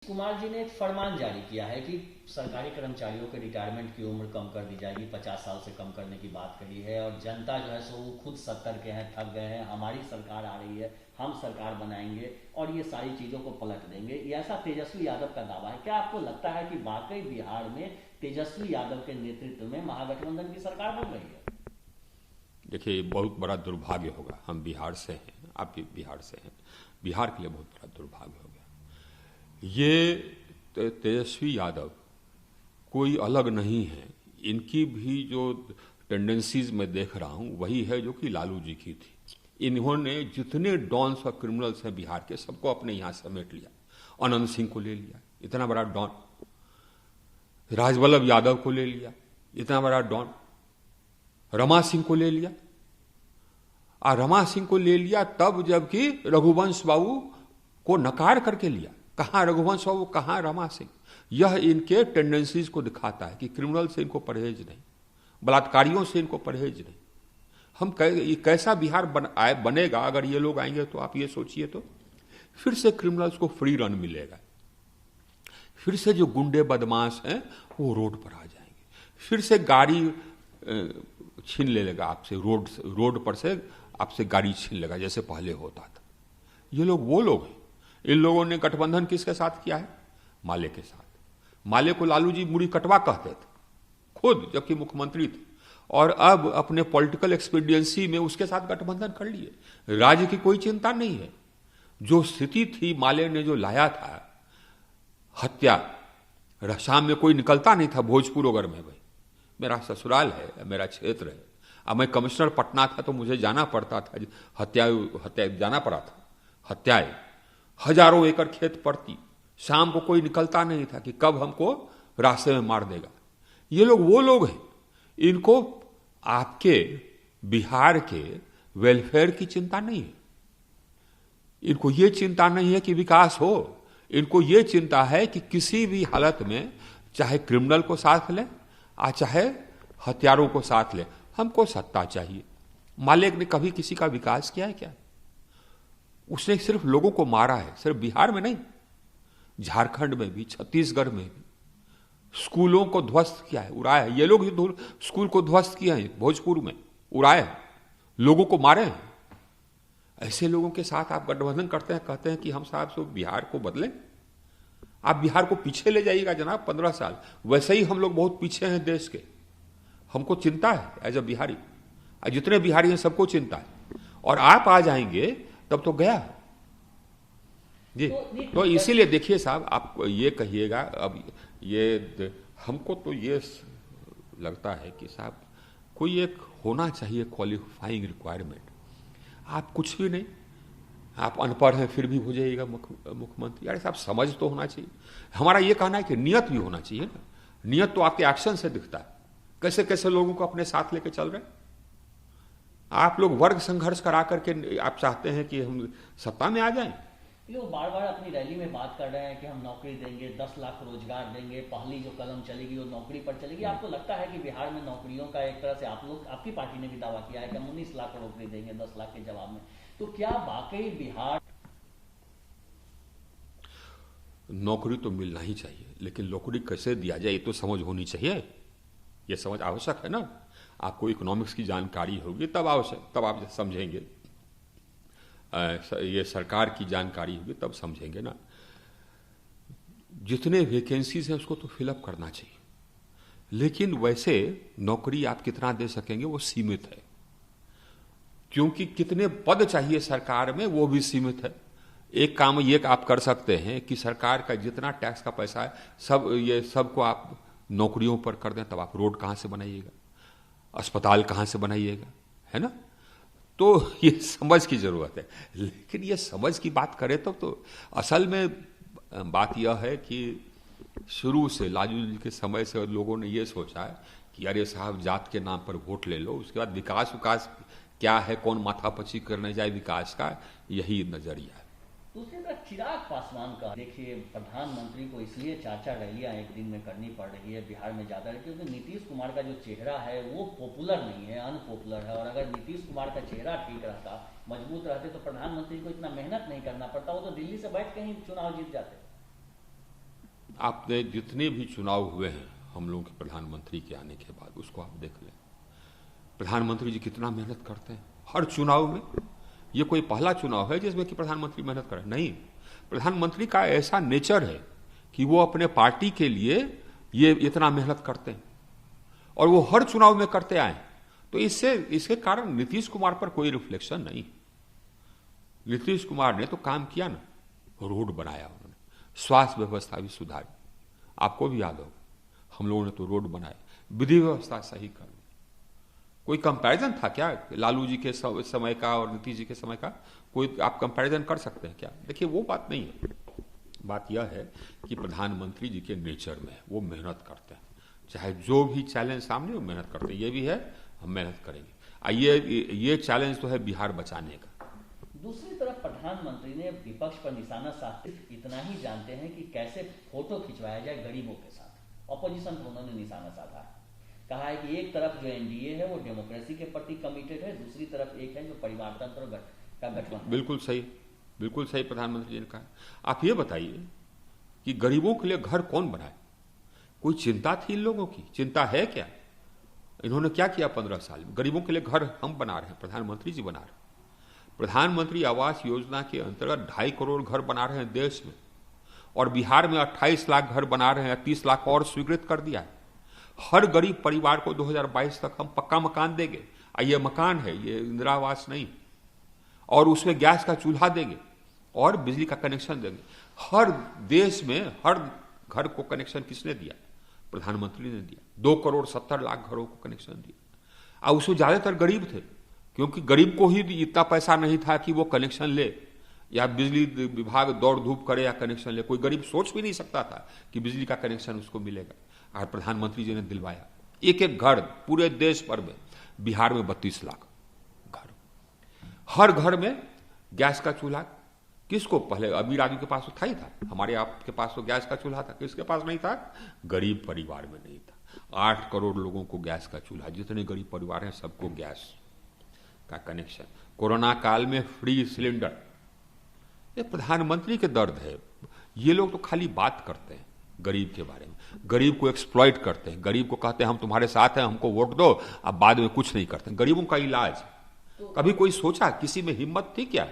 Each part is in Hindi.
कुमार जी ने एक फरमान जारी किया है कि सरकारी कर्मचारियों के रिटायरमेंट की उम्र कम कर दी जाएगी, 50 साल से कम करने की बात कही है। और जनता जो है सो वो खुद सत्तर के हैं, थक गए हैं, हमारी सरकार आ रही है, हम सरकार बनाएंगे और ये सारी चीज़ों को पलट देंगे, ये ऐसा तेजस्वी यादव का दावा है। क्या आपको लगता है कि वाकई बिहार में तेजस्वी यादव के नेतृत्व में महागठबंधन की सरकार बन रही है? देखिए, बहुत बड़ा दुर्भाग्य होगा। हम बिहार से हैं, आप भी बिहार से हैं, बिहार के लिए बहुत बड़ा दुर्भाग्य हो गया। ये तेजस्वी यादव कोई अलग नहीं है, इनकी भी जो टेंडेंसीज मैं देख रहा हूं वही है जो कि लालू जी की थी। इन्होंने जितने डॉन्स और क्रिमिनल्स हैं बिहार के, सबको अपने यहां समेट लिया। अनंत सिंह को ले लिया, इतना बड़ा डॉन। राजवल्लभ यादव को ले लिया, इतना बड़ा डॉन। रमा सिंह को ले लिया। और रमा सिंह को ले लिया तब जबकि रघुवंश बाबू को नकार करके लिया। कहां रघुवंश बाबू, कहां रमा सिंह? यह इनके टेंडेंसीज को दिखाता है कि क्रिमिनल से इनको परहेज नहीं, बलात्कारियों से इनको परहेज नहीं। हम कैसा बिहार बनेगा अगर ये लोग आएंगे? तो आप ये सोचिए, तो फिर से क्रिमिनल्स को फ्री रन मिलेगा, फिर से जो गुंडे बदमाश हैं वो रोड पर आ जाएंगे, फिर से गाड़ी छीन ले लेगा आपसे, रोड पर से आपसे गाड़ी छीन लेगा जैसे पहले होता था। ये लोग वो लोग हैं। इन लोगों ने गठबंधन किसके साथ किया है? माले के साथ। माले को लालू जी मुड़ी कटवा कहते थे खुद, जबकि मुख्यमंत्री थे, और अब अपने पॉलिटिकल एक्सपीडियंसी में उसके साथ गठबंधन कर लिए। राज्य की कोई चिंता नहीं है। जो स्थिति थी माले ने जो लाया था, हत्या, शाम में कोई निकलता नहीं था भोजपुर वगैरह में। भाई मेरा ससुराल है, मेरा क्षेत्र है। अब मैं कमिश्नर पटना था तो मुझे जाना पड़ता था, हत्या जाना पड़ा था। हत्याएं, हजारों एकड़ खेत पड़ती, शाम को कोई निकलता नहीं था कि कब हमको रास्ते में मार देगा। ये लोग वो लोग हैं। इनको आपके बिहार के वेलफेयर की चिंता नहीं है। इनको ये चिंता नहीं है कि विकास हो। इनको ये चिंता है कि किसी भी हालत में चाहे क्रिमिनल को साथ लें और चाहे हथियारों को साथ लें, हमको सत्ता चाहिए। मालिक ने कभी किसी का विकास किया है क्या? उसने सिर्फ लोगों को मारा है, सिर्फ बिहार में नहीं, झारखंड में भी, छत्तीसगढ़ में भी। स्कूलों को ध्वस्त किया है, उड़ाया है। ये लोग ही स्कूल को ध्वस्त किया है, भोजपुर में उड़ाया है, लोगों को मारे हैं। ऐसे लोगों के साथ आप गठबंधन करते हैं, कहते हैं कि हम साहब से बिहार को बदलें। आप बिहार को पीछे ले जाइएगा जनाब 15 साल। वैसे ही हम लोग बहुत पीछे हैं देश के। हमको चिंता है एज अ बिहारी, जितने बिहारी हैं सबको चिंता है। और आप आ जाएंगे तब तो गया जी। तो इसीलिए देखिए साहब, आप ये कहिएगा, अब ये हमको तो ये लगता है कि साहब कोई एक होना चाहिए क्वालिफाइंग रिक्वायरमेंट। आप कुछ भी नहीं, आप अनपढ़ हैं फिर भी हो जाइएगा मुख्यमंत्री। यार साहब समझ तो होना चाहिए। हमारा ये कहना है कि नियत भी होना चाहिए ना। नियत तो आपके एक्शन से दिखता है, कैसे कैसे लोगों को अपने साथ लेके चल रहे हैं। आप लोग वर्ग संघर्ष करा करके आप चाहते हैं कि हम सत्ता में आ जाएं। ये बार बार अपनी रैली में बात कर रहे हैं कि हम नौकरी देंगे, 10 लाख रोजगार देंगे, पहली जो कलम चलेगी वो नौकरी पर चलेगी। आपको लगता है कि बिहार में नौकरियों का एक तरह से आपकी पार्टी ने भी दावा किया है कि हम 19 लाख नौकरी देंगे 10 लाख के जवाब में, तो क्या वाकई बिहार? नौकरी तो मिलना ही चाहिए, लेकिन नौकरी कैसे दिया जाए ये तो समझ होनी चाहिए। ये समझ आवश्यक है ना। आपको इकोनॉमिक्स की जानकारी होगी तब आप समझेंगे। ये सरकार की जानकारी होगी तब समझेंगे ना। जितने वैकेंसीज हैं उसको तो फिलअप करना चाहिए, लेकिन वैसे नौकरी आप कितना दे सकेंगे वो सीमित है, क्योंकि कितने पद चाहिए सरकार में वो भी सीमित है। एक काम ये आप कर सकते हैं कि सरकार का जितना टैक्स का पैसा है सबको आप नौकरियों पर कर दें, तब आप रोड कहां से बनाइएगा, अस्पताल कहां से बनाइएगा, है ना। तो ये समझ की जरूरत है। लेकिन ये समझ की बात करें तो असल में बात यह है कि शुरू से लालू जी के समय से लोगों ने ये सोचा है कि अरे साहब जात के नाम पर वोट ले लो, उसके बाद विकास क्या है, कौन माथापच्ची करने जाए विकास का, यही नजरिया है। दूसरी तरफ चिराग पासवान का देखिए, प्रधानमंत्री को इसलिए 4-4 रैलियां एक दिन में करनी पड़ रही है बिहार में ज़्यादा, क्योंकि नीतीश कुमार का जो चेहरा है वो पॉपुलर नहीं है, अनपॉपुलर है। और अगर नीतीश कुमार का चेहरा ठीक रहता, मजबूत रहते, तो प्रधानमंत्री को इतना मेहनत नहीं करना पड़ता, वो तो दिल्ली से बैठ के ही चुनाव जीत जाते। आपने जितने भी चुनाव हुए हैं हम लोगों के प्रधानमंत्री के आने के बाद, उसको आप देख लें। प्रधानमंत्री जी कितना मेहनत करते हैं हर चुनाव में। ये कोई पहला चुनाव है जिसमें कि प्रधानमंत्री मेहनत करे? नहीं। प्रधानमंत्री का ऐसा नेचर है कि वो अपने पार्टी के लिए ये इतना मेहनत करते हैं और वो हर चुनाव में करते आए। तो इसके कारण नीतीश कुमार पर कोई रिफ्लेक्शन नहीं। नीतीश कुमार ने तो काम किया ना, रोड बनाया उन्होंने, स्वास्थ्य व्यवस्था भी सुधारी। आपको भी याद होगा हम लोगों ने तो रोड बनाए, विधि व्यवस्था सही कर दी। कोई कंपैरिजन था क्या लालू जी के समय का और नीतीश जी के समय का? कोई आप कंपैरिजन कर सकते हैं क्या? देखिए वो बात नहीं है। बात यह है कि प्रधानमंत्री जी के नेचर में वो मेहनत करते हैं, चाहे जो भी चैलेंज सामने वो मेहनत करते हैं। ये भी है, हम मेहनत करेंगे। ये चैलेंज तो है बिहार बचाने का। दूसरी तरफ प्रधानमंत्री ने विपक्ष पर निशाना साधते इतना ही जानते हैं कि कैसे फोटो खिंचवाया जाए गरीबों के साथ। ऑपोजिशन पर उन्होंने निशाना साधा है, कहा है कि एक तरफ जो एनडीए है वो डेमोक्रेसी के प्रति कमिटेड है, दूसरी तरफ एक है जो परिवार तंत्र का गठबंधन। बिल्कुल सही, बिल्कुल सही प्रधानमंत्री जी ने कहा। आप ये बताइए कि गरीबों के लिए घर कौन बनाए? कोई चिंता थी इन लोगों की? चिंता है क्या? इन्होंने क्या किया 15 साल में? गरीबों के लिए घर हम बना रहे हैं, प्रधानमंत्री जी बना रहे हैं। प्रधानमंत्री आवास योजना के अंतर्गत 2.5 करोड़ घर बना रहे हैं देश में, और बिहार में 28 लाख घर बना रहे हैं, 30 लाख और स्वीकृत कर दिया है। हर गरीब परिवार को 2022 तक हम पक्का मकान देंगे। ये मकान है, ये इंदिरा आवास नहीं, और उसमें गैस का चूल्हा देंगे और बिजली का कनेक्शन देंगे। हर देश में हर घर को कनेक्शन किसने दिया? प्रधानमंत्री ने दिया। 2.70 करोड़ घरों को कनेक्शन दिया। और उसमें ज्यादातर गरीब थे, क्योंकि गरीब को ही इतना पैसा नहीं था कि वो कनेक्शन ले या बिजली विभाग दौड़ धूप करे या कनेक्शन ले। कोई गरीब सोच भी नहीं सकता था कि बिजली का कनेक्शन उसको मिलेगा, और प्रधानमंत्री जी ने दिलवाया। एक एक घर पूरे देश भर में, बिहार में 32 लाख घर, हर घर में गैस का चूल्हा। किसको? पहले अमीर आदमी के पास तो था ही था, हमारे आपके पास तो गैस का चूल्हा था। किसके पास नहीं था? गरीब परिवार में नहीं था। 8 करोड़ लोगों को गैस का चूल्हा, जितने गरीब परिवार हैं सबको गैस का कनेक्शन। कोरोना काल में फ्री सिलेंडर। ये प्रधानमंत्री के दर्द है। ये लोग तो खाली बात करते हैं गरीब के बारे में, गरीब को एक्सप्लॉइट करते हैं, गरीब को कहते हैं हम तुम्हारे साथ हैं, हमको वोट दो, अब बाद में कुछ नहीं करते। गरीबों का इलाज कभी कोई सोचा? किसी में हिम्मत थी क्या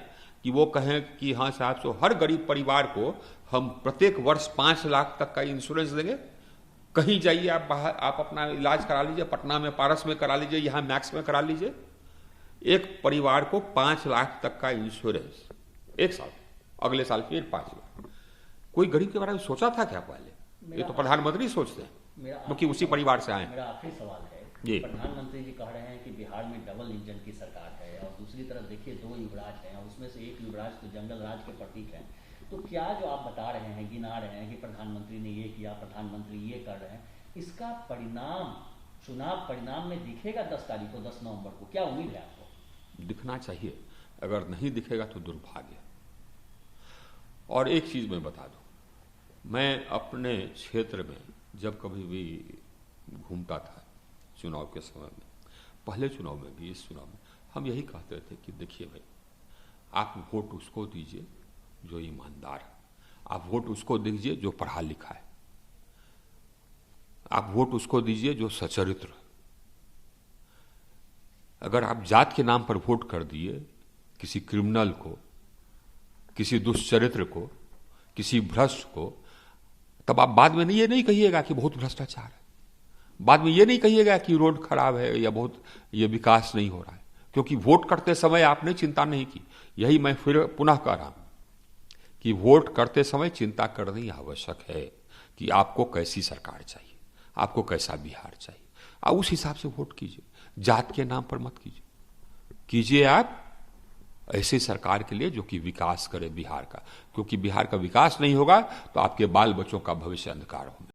कि वो कहें कि हाँ साहब, सो हर गरीब परिवार को हम प्रत्येक वर्ष 5 लाख तक का इंश्योरेंस देंगे। कहीं जाइए आप बाहर, आप अपना इलाज करा लीजिए, पटना में पारस में करा लीजिए, यहाँ मैक्स में करा लीजिए। एक परिवार को 5 लाख तक का इंश्योरेंस एक साल, अगले साल फिर 5 लाख। कोई गरीब के बारे में सोचा था क्या पहले? ये तो प्रधानमंत्री सोचते हैं, क्योंकि उसी परिवार से आए। मेरा आखिरी सवाल है, प्रधानमंत्री जी कह रहे हैं कि बिहार में डबल इंजन की सरकार है, और दूसरी तरफ देखिए 2 युवराज हैं, और उसमें से एक युवराज तो जंगल राज के प्रतीक हैं। तो क्या जो आप बता रहे हैं, गिना रहे हैं कि प्रधानमंत्री ने ये किया, प्रधानमंत्री ये कर रहे हैं, इसका परिणाम चुनाव परिणाम में दिखेगा 10 तारीख को, 10 नवंबर को? क्या उम्मीद है आपको? दिखना चाहिए, अगर नहीं दिखेगा तो दुर्भाग्य। और एक चीज मैं बता दूं, मैं अपने क्षेत्र में जब कभी भी घूमता था चुनाव के समय में, पहले चुनाव में भी, इस चुनाव में, हम यही कहते थे कि देखिए भाई, आप वोट उसको दीजिए जो ईमानदार है, आप वोट उसको दीजिए जो पढ़ा लिखा है, आप वोट उसको दीजिए जो सचरित्र। अगर आप जात के नाम पर वोट कर दिए किसी क्रिमिनल को, किसी दुष्चरित्र को, किसी भ्रष्ट को, तब आप बाद में ये नहीं कहिएगा कि बहुत भ्रष्टाचार है, बाद में ये नहीं कहिएगा कि रोड खराब है या बहुत ये विकास नहीं हो रहा है, क्योंकि वोट करते समय आपने चिंता नहीं की। यही मैं फिर पुनः कह रहा हूं कि वोट करते समय चिंता करनी आवश्यक है कि आपको कैसी सरकार चाहिए, आपको कैसा बिहार चाहिए, आप उस हिसाब से वोट कीजिए। जात के नाम पर मत कीजिए, कीजिए आप ऐसी सरकार के लिए जो कि विकास करे बिहार का, क्योंकि बिहार का विकास नहीं होगा तो आपके बाल बच्चों का भविष्य अंधकार होगा।